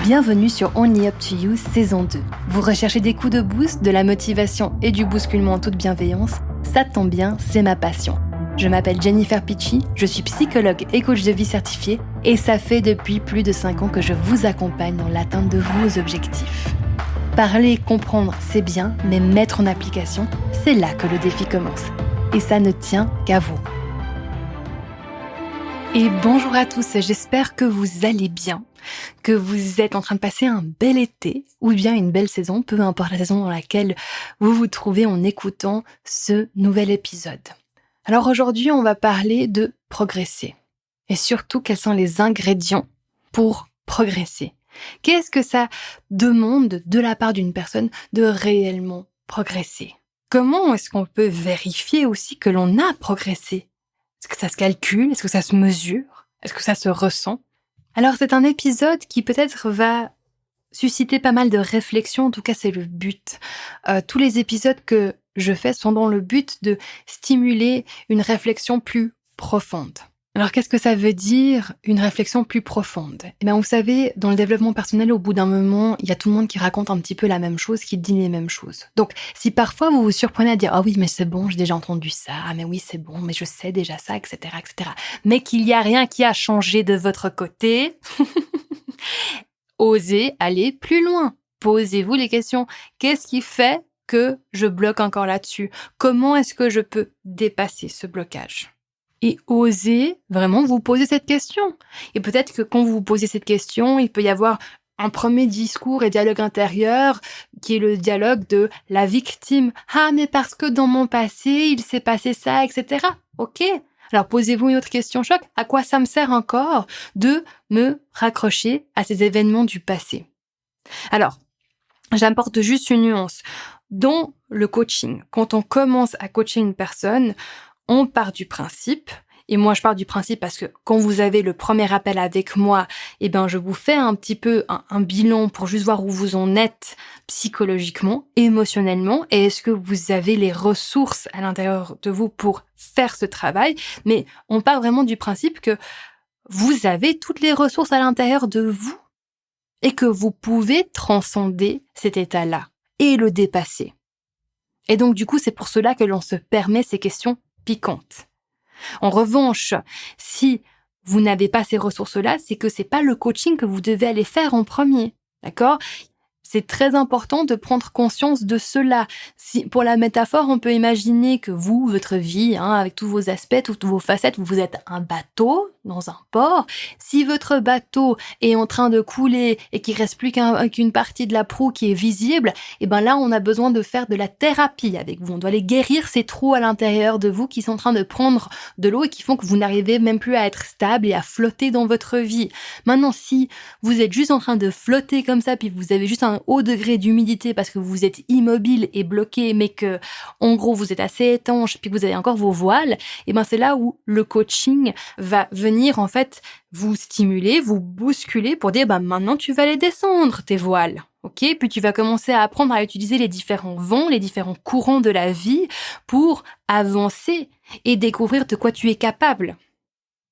Bienvenue sur Only Up to You saison 2. Vous recherchez des coups de boost, de la motivation et du bousculement en toute bienveillance? Ça tombe bien, c'est ma passion. Je m'appelle Jennifer Picci, je suis psychologue et coach de vie certifiée et ça fait depuis plus de 5 ans que je vous accompagne dans l'atteinte de vos objectifs. Parler et comprendre, c'est bien, mais mettre en application, c'est là que le défi commence. Et ça ne tient qu'à vous. Et bonjour à tous, j'espère que vous allez bien, que vous êtes en train de passer un bel été ou bien une belle saison, peu importe la saison dans laquelle vous vous trouvez en écoutant ce nouvel épisode. Alors aujourd'hui, on va parler de progresser et surtout quels sont les ingrédients pour progresser. Qu'est-ce que ça demande de la part d'une personne de réellement progresser? Comment est-ce qu'on peut vérifier aussi que l'on a progressé? Est-ce que ça se calcule? Est-ce que ça se mesure? Est-ce que ça se ressent? Alors c'est un épisode qui peut-être va susciter pas mal de réflexions, en tout cas c'est le but. Tous les épisodes que je fais sont dans le but de stimuler une réflexion plus profonde. Alors qu'est-ce que ça veut dire une réflexion plus profonde? Eh bien vous savez, dans le développement personnel, au bout d'un moment, il y a tout le monde qui raconte un petit peu la même chose, qui dit les mêmes choses. Donc si parfois vous vous surprenez à dire « Ah oui, mais c'est bon, j'ai déjà entendu ça, ah mais oui, c'est bon, mais je sais déjà ça, etc. etc. » mais qu'il n'y a rien qui a changé de votre côté, osez aller plus loin. Posez-vous les questions. Qu'est-ce qui fait que je bloque encore là-dessus? Comment est-ce que je peux dépasser ce blocage? Et osez vraiment vous poser cette question. Et peut-être que quand vous vous posez cette question, il peut y avoir un premier discours et dialogue intérieur qui est le dialogue de la victime. « Ah, mais parce que dans mon passé, il s'est passé ça, etc. » Ok. Alors posez-vous une autre question choc. À quoi ça me sert encore de me raccrocher à ces événements du passé? Alors, j'apporte juste une nuance. Dans le coaching, quand on commence à coacher une personne, on part du principe, et moi je pars du principe parce que quand vous avez le premier appel avec moi, eh ben je vous fais un petit peu un bilan pour juste voir où vous en êtes psychologiquement, émotionnellement, et est-ce que vous avez les ressources à l'intérieur de vous pour faire ce travail. Mais on part vraiment du principe que vous avez toutes les ressources à l'intérieur de vous et que vous pouvez transcender cet état-là et le dépasser. Et donc du coup, c'est pour cela que l'on se permet ces questions piquantes. En revanche, si vous n'avez pas ces ressources-là, c'est que c'est pas le coaching que vous devez aller faire en premier. D'accord ? C'est très important de prendre conscience de cela. Si, pour la métaphore, on peut imaginer que vous, votre vie, avec tous vos aspects, toutes vos facettes, vous êtes un bateau dans un port. Si votre bateau est en train de couler et qu'il reste plus qu'une partie de la proue qui est visible, et ben là, on a besoin de faire de la thérapie avec vous. On doit aller guérir ces trous à l'intérieur de vous qui sont en train de prendre de l'eau et qui font que vous n'arrivez même plus à être stable et à flotter dans votre vie. Maintenant, si vous êtes juste en train de flotter comme ça, puis vous avez juste un haut degré d'humidité parce que vous êtes immobile et bloqué, mais que, en gros, vous êtes assez étanche, puis que vous avez encore vos voiles, et ben c'est là où le coaching va venir, en fait, vous stimuler, vous bousculer pour dire, maintenant, tu vas les descendre, tes voiles. Ok? Puis tu vas commencer à apprendre à utiliser les différents vents, les différents courants de la vie pour avancer et découvrir de quoi tu es capable.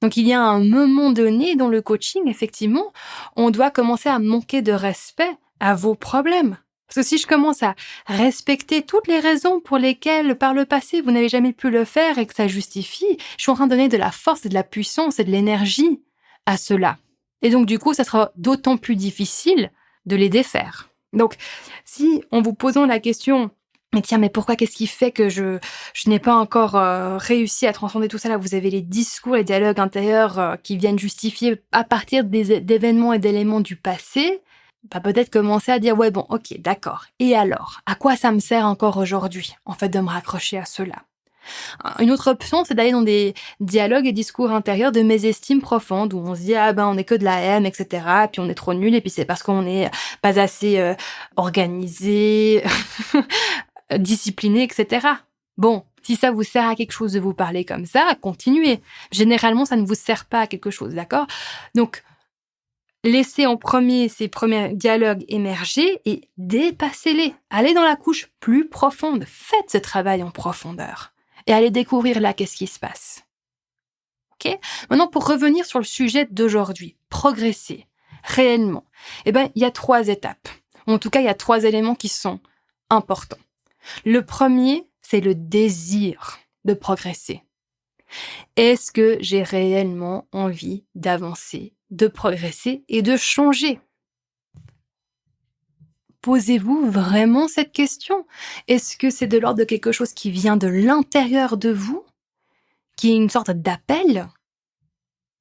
Donc il y a un moment donné dans le coaching, effectivement, on doit commencer à manquer de respect à vos problèmes. Parce que si je commence à respecter toutes les raisons pour lesquelles par le passé vous n'avez jamais pu le faire et que ça justifie, je suis en train de donner de la force et de la puissance et de l'énergie à cela. Et donc du coup, ça sera d'autant plus difficile de les défaire. Donc si en vous posant la question « Mais tiens, mais pourquoi, qu'est-ce qui fait que je n'ai pas encore réussi à transcender tout ça ?» Là, vous avez les discours, les dialogues intérieurs qui viennent justifier à partir d'événements et d'éléments du passé. Peut-être commencer à dire « Ouais, bon, ok, d'accord. Et alors, à quoi ça me sert encore aujourd'hui, en fait, de me raccrocher à cela ?» Une autre option, c'est d'aller dans des dialogues et discours intérieurs de mésestime profonde, où on se dit « Ah on est que de la haine, etc. » Puis on est trop nul, et puis c'est parce qu'on n'est pas assez organisé, discipliné, etc. Bon, si ça vous sert à quelque chose de vous parler comme ça, continuez. Généralement, ça ne vous sert pas à quelque chose, d'accord? Donc, laissez en premier ces premiers dialogues émerger et dépassez-les. Allez dans la couche plus profonde. Faites ce travail en profondeur. Et allez découvrir là qu'est-ce qui se passe. Ok ? Maintenant, pour revenir sur le sujet d'aujourd'hui, progresser. réellement? Eh bien, il y a 3 étapes. En tout cas, il y a 3 éléments qui sont importants. Le premier, c'est le désir de progresser. Est-ce que j'ai réellement envie d'avancer, de progresser et de changer? Posez-vous vraiment cette question? Est-ce que c'est de l'ordre de quelque chose qui vient de l'intérieur de vous, qui est une sorte d'appel,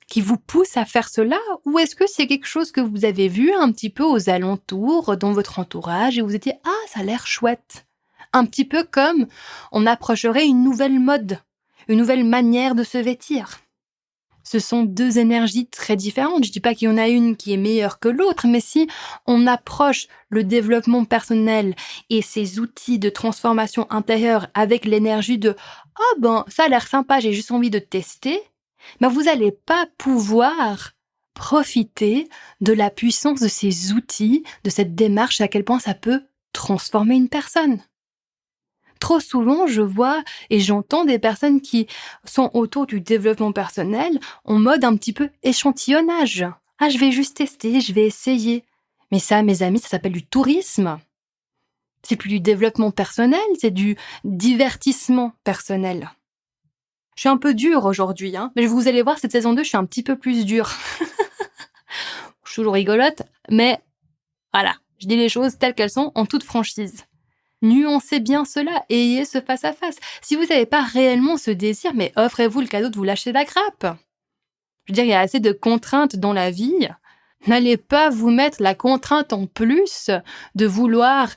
qui vous pousse à faire cela? Ou est-ce que c'est quelque chose que vous avez vu un petit peu aux alentours, dans votre entourage, et vous étiez « Ah, ça a l'air chouette !» Un petit peu comme on approcherait une nouvelle mode, une nouvelle manière de se vêtir. Ce sont 2 énergies très différentes. Je dis pas qu'il y en a une qui est meilleure que l'autre, mais si on approche le développement personnel et ces outils de transformation intérieure avec l'énergie de « Ah ben, ça a l'air sympa, j'ai juste envie de tester », ben vous allez pas pouvoir profiter de la puissance de ces outils, de cette démarche, à quel point ça peut transformer une personne. Trop souvent, je vois et j'entends des personnes qui sont autour du développement personnel en mode un petit peu échantillonnage. Ah, je vais juste tester, je vais essayer. Mais ça, mes amis, ça s'appelle du tourisme. C'est plus du développement personnel, c'est du divertissement personnel. Je suis un peu dure aujourd'hui, mais vous allez voir, cette saison 2, je suis un petit peu plus dure. Je suis toujours rigolote, mais voilà, je dis les choses telles qu'elles sont en toute franchise. Nuancez bien cela, ayez ce face-à-face. Si vous n'avez pas réellement ce désir, mais offrez-vous le cadeau de vous lâcher la grappe. Je veux dire, il y a assez de contraintes dans la vie. N'allez pas vous mettre la contrainte en plus de vouloir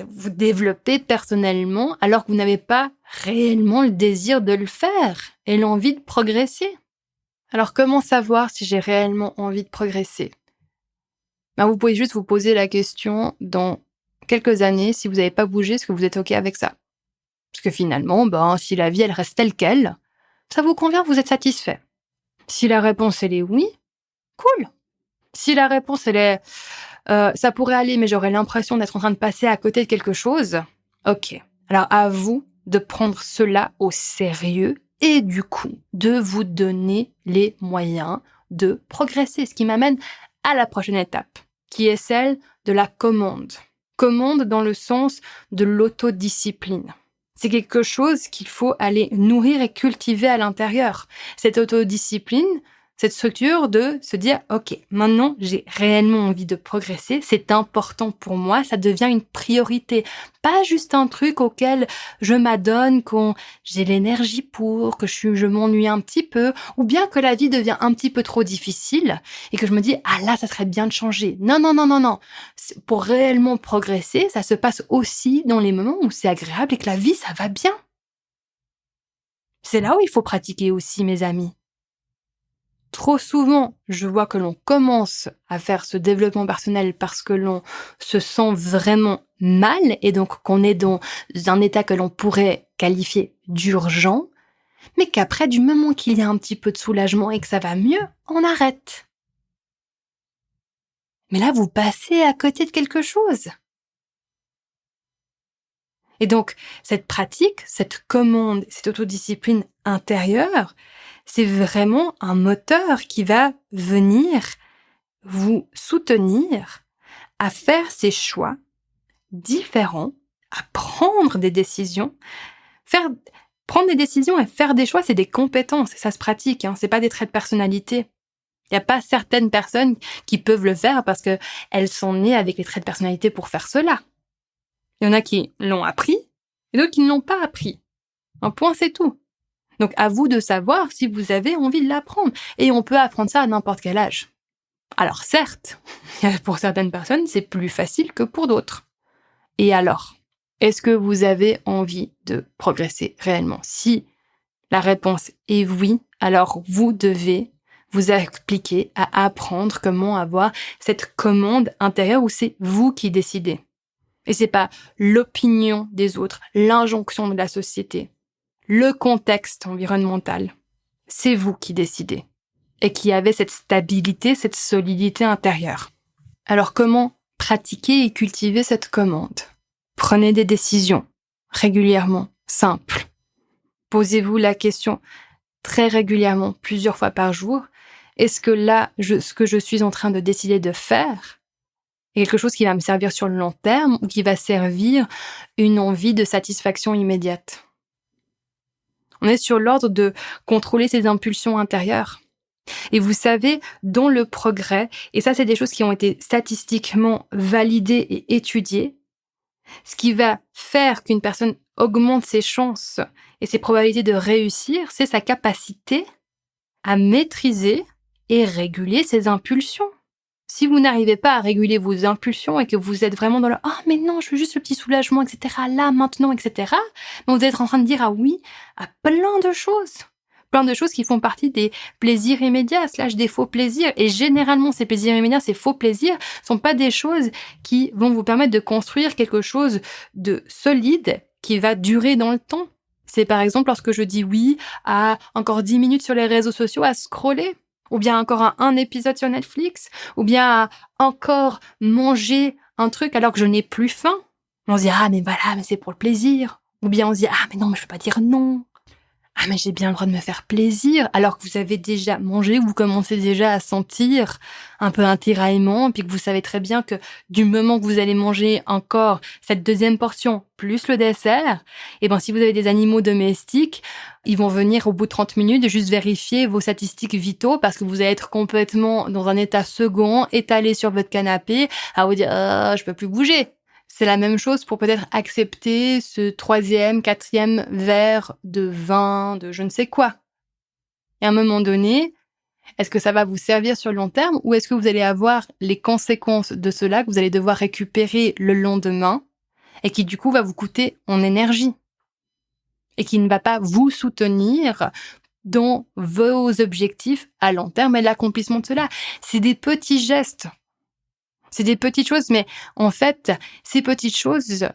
vous développer personnellement alors que vous n'avez pas réellement le désir de le faire et l'envie de progresser. Alors comment savoir si j'ai réellement envie de progresser? Vous pouvez juste vous poser la question dans quelques années, si vous n'avez pas bougé, est-ce que vous êtes OK avec ça? Parce que finalement, si la vie, elle reste telle qu'elle, ça vous convient, vous êtes satisfait. Si la réponse, elle est oui, cool. Si la réponse, elle est ça pourrait aller, mais j'aurais l'impression d'être en train de passer à côté de quelque chose, OK. Alors, à vous de prendre cela au sérieux et du coup, de vous donner les moyens de progresser. Ce qui m'amène à la prochaine étape, qui est celle de la commande. Commande dans le sens de l'autodiscipline. C'est quelque chose qu'il faut aller nourrir et cultiver à l'intérieur. Cette autodiscipline, cette structure de se dire « Ok, maintenant j'ai réellement envie de progresser, c'est important pour moi, ça devient une priorité. » Pas juste un truc auquel je m'adonne quand j'ai l'énergie pour, que je m'ennuie un petit peu, ou bien que la vie devient un petit peu trop difficile et que je me dis « Ah là, ça serait bien de changer. » Non, non, non, non, non. Pour réellement progresser, ça se passe aussi dans les moments où c'est agréable et que la vie, ça va bien. C'est là où il faut pratiquer aussi, mes amis. Trop souvent, je vois que l'on commence à faire ce développement personnel parce que l'on se sent vraiment mal et donc qu'on est dans un état que l'on pourrait qualifier d'urgent, mais qu'après, du moment qu'il y a un petit peu de soulagement et que ça va mieux, on arrête. Mais là, vous passez à côté de quelque chose. Et donc, cette pratique, cette commande, cette autodiscipline intérieure, c'est vraiment un moteur qui va venir vous soutenir à faire ces choix différents, à prendre des décisions. Prendre des décisions et faire des choix, c'est des compétences et ça se pratique, c'est pas des traits de personnalité. Il n'y a pas certaines personnes qui peuvent le faire parce qu'elles sont nées avec les traits de personnalité pour faire cela. Il y en a qui l'ont appris et d'autres qui ne l'ont pas appris. Un point, c'est tout. Donc, à vous de savoir si vous avez envie de l'apprendre. Et on peut apprendre ça à n'importe quel âge. Alors, certes, pour certaines personnes, c'est plus facile que pour d'autres. Et alors, est-ce que vous avez envie de progresser réellement? Si la réponse est oui, alors vous devez vous appliquer à apprendre comment avoir cette commande intérieure où c'est vous qui décidez. Et c'est pas l'opinion des autres, l'injonction de la société, le contexte environnemental. C'est vous qui décidez et qui avez cette stabilité, cette solidité intérieure. Alors comment pratiquer et cultiver cette commande? Prenez des décisions régulièrement, simples. Posez-vous la question très régulièrement, plusieurs fois par jour. Est-ce que là, ce que je suis en train de décider de faire est quelque chose qui va me servir sur le long terme ou qui va servir une envie de satisfaction immédiate? On est sur l'ordre de contrôler ses impulsions intérieures. Et vous savez, dans le progrès, et ça c'est des choses qui ont été statistiquement validées et étudiées, ce qui va faire qu'une personne augmente ses chances et ses probabilités de réussir, c'est sa capacité à maîtriser et réguler ses impulsions. Si vous n'arrivez pas à réguler vos impulsions et que vous êtes vraiment dans le « Ah, mais non, je veux juste le petit soulagement, etc., là, maintenant, etc. », vous êtes en train de dire « Ah oui » à plein de choses. Plein de choses qui font partie des plaisirs immédiats, / des faux plaisirs. Et généralement, ces plaisirs immédiats, ces faux plaisirs, sont pas des choses qui vont vous permettre de construire quelque chose de solide qui va durer dans le temps. C'est par exemple lorsque je dis oui à encore 10 minutes sur les réseaux sociaux à scroller, ou bien encore à un épisode sur Netflix, ou bien à encore manger un truc alors que je n'ai plus faim. On se dit « Ah, mais voilà, mais c'est pour le plaisir ». Ou bien on se dit « Ah, mais non, mais je peux pas dire non ». Ah, mais j'ai bien le droit de me faire plaisir, alors que vous avez déjà mangé, vous commencez déjà à sentir un peu un tiraillement, puis que vous savez très bien que du moment que vous allez manger encore cette deuxième portion, plus le dessert, et ben si vous avez des animaux domestiques, ils vont venir au bout de 30 minutes juste vérifier vos statistiques vitaux, parce que vous allez être complètement dans un état second, étalé sur votre canapé, à vous dire « je peux plus bouger ». C'est la même chose pour peut-être accepter ce 3e, 4e verre de vin, de je ne sais quoi. Et à un moment donné, est-ce que ça va vous servir sur le long terme ou est-ce que vous allez avoir les conséquences de cela que vous allez devoir récupérer le lendemain et qui du coup va vous coûter en énergie et qui ne va pas vous soutenir dans vos objectifs à long terme et l'accomplissement de cela? C'est des petits gestes. C'est des petites choses, mais en fait, ces petites choses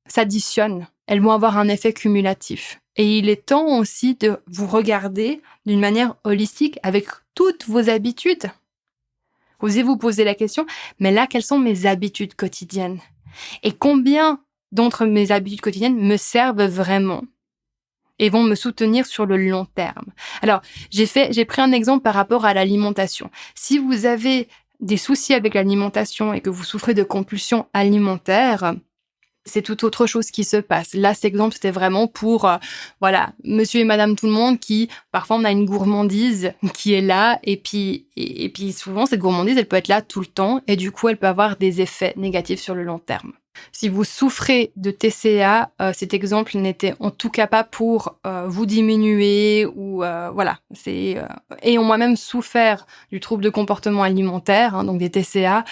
s'additionnent. Elles vont avoir un effet cumulatif. Et il est temps aussi de vous regarder d'une manière holistique avec toutes vos habitudes. Osez vous poser la question, mais là, quelles sont mes habitudes quotidiennes? Et combien d'entre mes habitudes quotidiennes me servent vraiment et vont me soutenir sur le long terme? Alors, j'ai pris un exemple par rapport à l'alimentation. Si vous avez des soucis avec l'alimentation et que vous souffrez de compulsions alimentaires, c'est tout autre chose qui se passe. Là, cet exemple, c'était vraiment pour, monsieur et madame tout le monde qui, parfois, on a une gourmandise qui est là et puis souvent, cette gourmandise, elle peut être là tout le temps et du coup, elle peut avoir des effets négatifs sur le long terme. Si vous souffrez de TCA, cet exemple n'était en tout cas pas pour vous diminuer ou ayant moi-même souffert du trouble de comportement alimentaire, donc des TCA,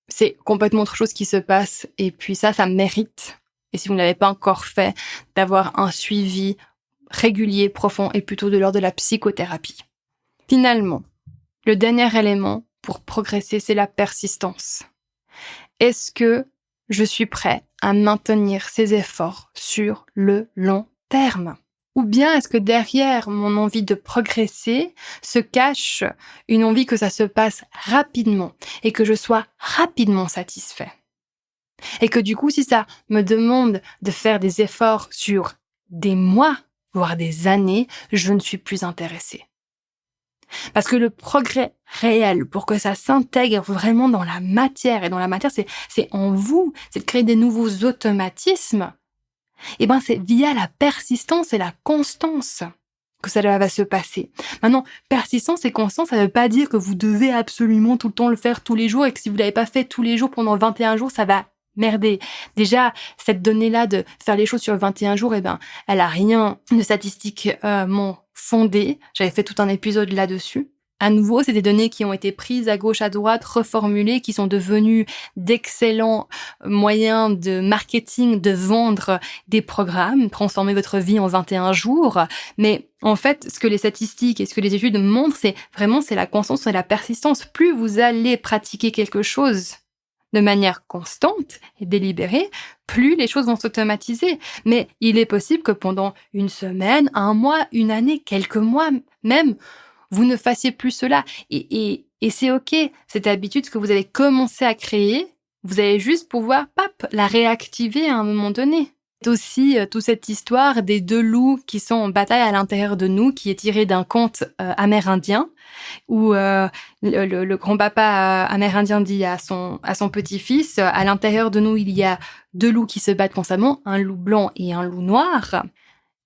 c'est complètement autre chose qui se passe et puis ça mérite, et si vous ne l'avez pas encore fait, d'avoir un suivi régulier, profond et plutôt de l'ordre de la psychothérapie. Finalement, le dernier élément pour progresser, c'est la persistance. Est-ce que je suis prêt à maintenir ces efforts sur le long terme? Ou bien est-ce que derrière mon envie de progresser se cache une envie que ça se passe rapidement et que je sois rapidement satisfait? Et que du coup, si ça me demande de faire des efforts sur des mois, voire des années, je ne suis plus intéressée. Parce que le progrès réel, pour que ça s'intègre vraiment dans la matière, et dans la matière, c'est en vous, c'est de créer des nouveaux automatismes, et ben c'est via la persistance et la constance que ça va se passer. Maintenant, persistance et constance, ça veut pas dire que vous devez absolument tout le temps le faire tous les jours et que si vous l'avez pas fait tous les jours pendant 21 jours, ça va merder. Déjà, cette donnée-là de faire les choses sur 21 jours, elle a rien de statistiquement fondé. J'avais fait tout un épisode là-dessus. À nouveau, c'est des données qui ont été prises à gauche, à droite, reformulées, qui sont devenues d'excellents moyens de marketing, de vendre des programmes, transformer votre vie en 21 jours. Mais en fait, ce que les statistiques et ce que les études montrent, c'est la constance et la persistance. Plus vous allez pratiquer quelque chose de manière constante et délibérée, plus les choses vont s'automatiser. Mais il est possible que pendant une semaine, un mois, une année, quelques mois même, vous ne fassiez plus cela. Et c'est OK. Cette habitude que vous avez commencé à créer, vous allez juste pouvoir, la réactiver à un moment donné. c'est aussi toute cette histoire des deux loups qui sont en bataille à l'intérieur de nous, qui est tirée d'un conte amérindien, où le grand-papa amérindien dit à son petit-fils, à l'intérieur de nous, il y a deux loups qui se battent constamment, un loup blanc et un loup noir.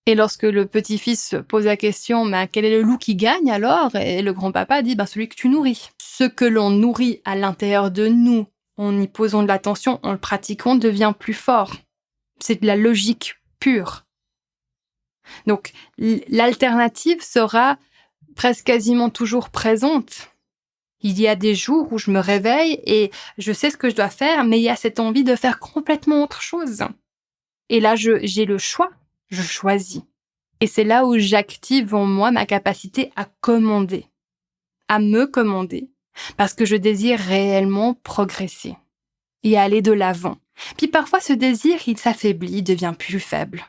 Et lorsque le petit-fils pose la question, mais quel est le loup qui gagne alors? Et le grand-papa dit, celui que tu nourris. Ce que l'on nourrit à l'intérieur de nous, en y posant de l'attention, en le pratiquant, devient plus fort. C'est de la logique pure. Donc, l'alternative sera presque quasiment toujours présente. Il y a des jours où je me réveille et je sais ce que je dois faire, mais il y a cette envie de faire complètement autre chose. Et là, j'ai le choix. Je choisis. Et c'est là où j'active en moi ma capacité à commander, à me commander, parce que je désire réellement progresser et aller de l'avant. Puis parfois, ce désir, il s'affaiblit, il devient plus faible.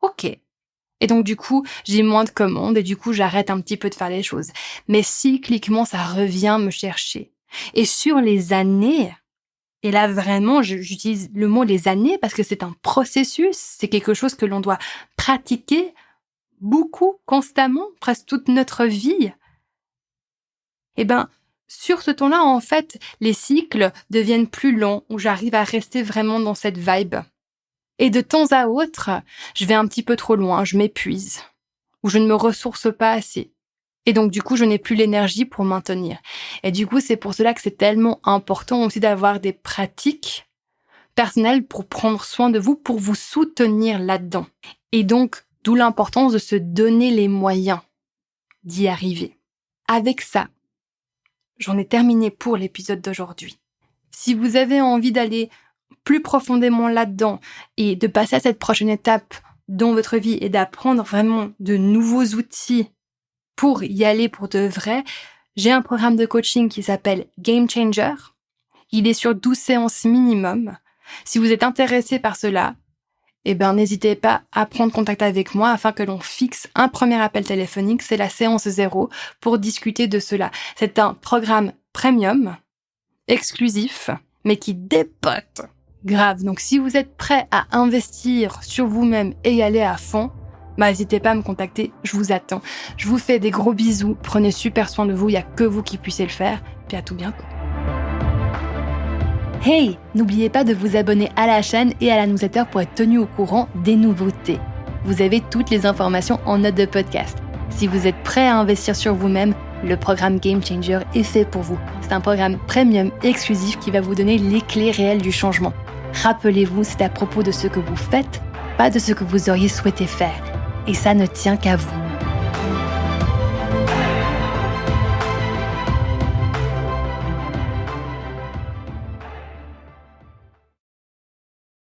Ok. Et donc, du coup, j'ai moins de commandes et du coup, j'arrête un petit peu de faire les choses. Mais cycliquement, ça revient me chercher. Et sur les années, et là, vraiment, j'utilise le mot les années parce que c'est un processus, c'est quelque chose que l'on doit pratiquer beaucoup, constamment, presque toute notre vie. Sur ce temps-là, en fait, les cycles deviennent plus longs, où j'arrive à rester vraiment dans cette vibe. Et de temps à autre, je vais un petit peu trop loin, je m'épuise, ou je ne me ressource pas assez. Et donc, du coup, je n'ai plus l'énergie pour maintenir. Et du coup, c'est pour cela que c'est tellement important aussi d'avoir des pratiques personnelles pour prendre soin de vous, pour vous soutenir là-dedans. Et donc, d'où l'importance de se donner les moyens d'y arriver. Avec ça, j'en ai terminé pour l'épisode d'aujourd'hui. Si vous avez envie d'aller plus profondément là-dedans et de passer à cette prochaine étape dans votre vie et d'apprendre vraiment de nouveaux outils pour y aller pour de vrai, j'ai un programme de coaching qui s'appelle Game Changer. Il est sur 12 séances minimum. Si vous êtes intéressé par cela, n'hésitez pas à prendre contact avec moi afin que l'on fixe un premier appel téléphonique. C'est la séance 0 pour discuter de cela. C'est un programme premium, exclusif, mais qui dépote grave. Donc, si vous êtes prêt à investir sur vous-même et y aller à fond, n'hésitez pas à me contacter, je vous attends. Je vous fais des gros bisous, prenez super soin de vous, il n'y a que vous qui puissiez le faire, puis à tout bientôt. Hey, n'oubliez pas de vous abonner à la chaîne et à la newsletter pour être tenu au courant des nouveautés. Vous avez toutes les informations en note de podcast. Si vous êtes prêt à investir sur vous-même, le programme Game Changer est fait pour vous. C'est un programme premium exclusif qui va vous donner les clés réelles du changement. Rappelez-vous, c'est à propos de ce que vous faites, pas de ce que vous auriez souhaité faire. Et ça ne tient qu'à vous.